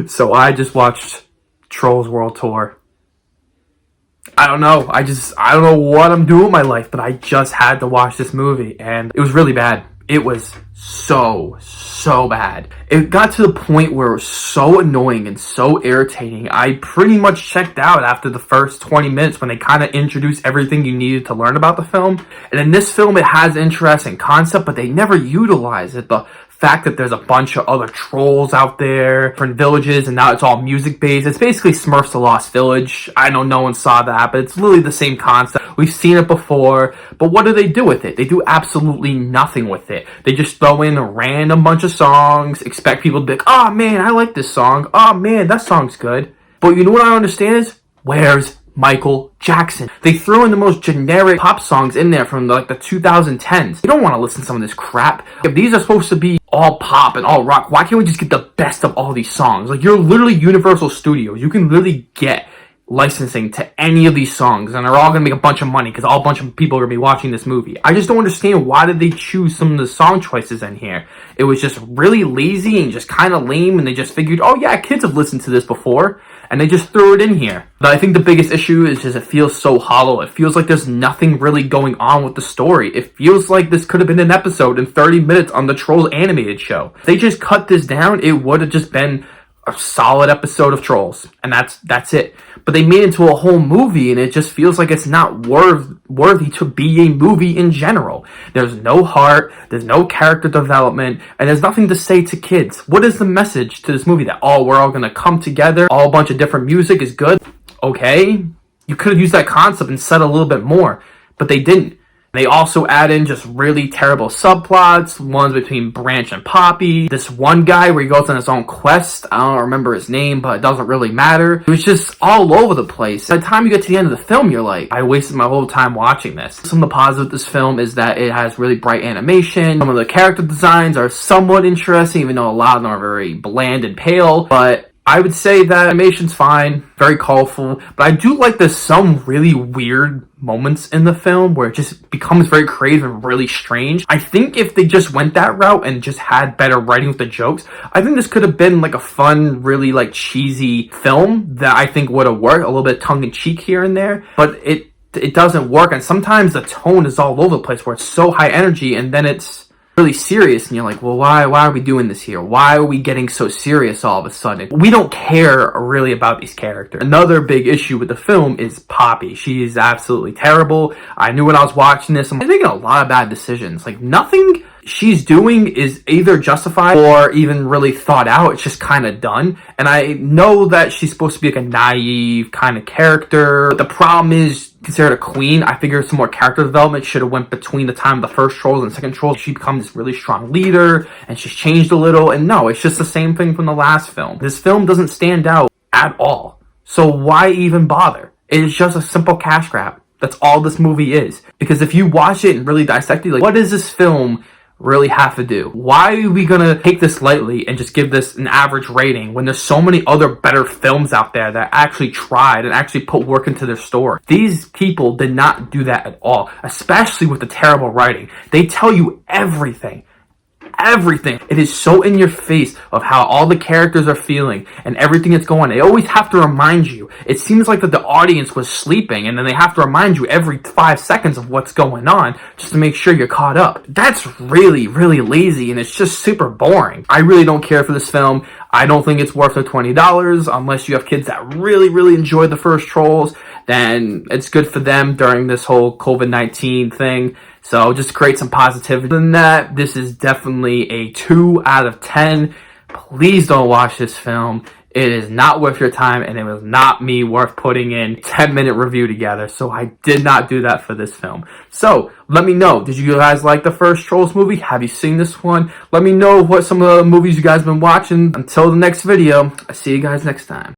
So I just watched Trolls World Tour. I don't know. I don't know what I'm doing with my life, but I just had to watch this movie, and it was really bad. It was so bad. It got to the point where it was so annoying and so irritating. I pretty much checked out after the first 20 minutes when they kind of introduced everything you needed to learn about the film. And in this film, it has interesting concept, but they never utilize it. The fact that there's a bunch of other trolls out there, different villages, and now it's all music based. It's basically Smurfs the Lost Village. I know no one saw that, but it's literally the same concept. We've seen it before, but what do they do with it? They do absolutely nothing with it. They just throw in a random bunch of songs, expect people to be like, oh man, I like this song. Oh man, that song's good. But you know what I don't understand is, where's Michael Jackson? They throw in the most generic pop songs in there from like the 2010s. You don't want to listen to some of this crap. If these are supposed to be all pop and all rock, why can't we just get the best of all these songs? Like, you're literally Universal Studios. You can literally get licensing to any of these songs, and they're all gonna make a bunch of money because a bunch of people are gonna be watching this movie. I just don't understand, why did they choose some of the song choices in here? It was just really lazy and just kind of lame, and they just figured, oh yeah, kids have listened to this before, and they just threw it in here. But I think the biggest issue is just it feels so hollow. It feels like there's nothing really going on with the story. It feels like this could have been an episode in 30 minutes on the Trolls animated show. If they just cut this down, it would have just been a solid episode of Trolls, and that's it. But they made it into a whole movie, and it just feels like it's not worthy to be a movie in general. There's no heart, there's no character development, and there's nothing to say to kids. What is the message to this movie? That, oh, we're all gonna come together, all a bunch of different music is good? Okay, you could have used that concept and said a little bit more, but they didn't. They also add in just really terrible subplots, ones between Branch and Poppy. This one guy where he goes on his own quest, I don't remember his name, but it doesn't really matter. It was just all over the place. By the time you get to the end of the film, you're like, I wasted my whole time watching this. Some of the positives of this film is that it has really bright animation. Some of the character designs are somewhat interesting, even though a lot of them are very bland and pale, but I would say that animation's fine, very colorful, but I do like there's some really weird moments in the film where it just becomes very creative and really strange. I think if they just went that route and just had better writing with the jokes, I think this could have been like a fun, really like cheesy film that I think would have worked, a little bit tongue-in-cheek here and there, but it doesn't work, and sometimes the tone is all over the place where it's so high energy and then it's really serious, and you're like, well, why are we doing this here? Why are we getting so serious all of a sudden? We don't care really about these characters. Another big issue with the film is Poppy. She is absolutely terrible. I knew when I was watching this, I'm making a lot of bad decisions. Like, nothing she's doing is either justified or even really thought out. It's just kind of done. And I know that she's supposed to be like a naive kind of character, but the problem is, considered a queen, I figure some more character development should have went between the time of the first Trolls and the second Trolls. She becomes this really strong leader, and she's changed a little, and no, it's just the same thing from the last film. This film doesn't stand out at all. So why even bother? It is just a simple cash grab. That's all this movie is. Because if you watch it and really dissect it, like, what does this film really have to do? Why are we gonna take this lightly and just give this an average rating when there's so many other better films out there that actually tried and actually put work into their story? These people did not do that at all, especially with the terrible writing. They tell you everything. Everything. It is so in your face of how all the characters are feeling and everything that's going on. They always have to remind you. It seems like that the audience was sleeping, and then they have to remind you every 5 seconds of what's going on just to make sure you're caught up. That's really, really lazy, and it's just super boring. I really don't care for this film. I don't think it's worth the $20 unless you have kids that really, really enjoyed the first Trolls. Then it's good for them during this whole COVID-19 thing. So just create some positivity. Other than that, this is definitely a 2 out of 10. Please don't watch this film. It is not worth your time, and it was not me worth putting in a 10-minute review together. So I did not do that for this film. So let me know. Did you guys like the first Trolls movie? Have you seen this one? Let me know what some of the movies you guys have been watching. Until the next video, I'll see you guys next time.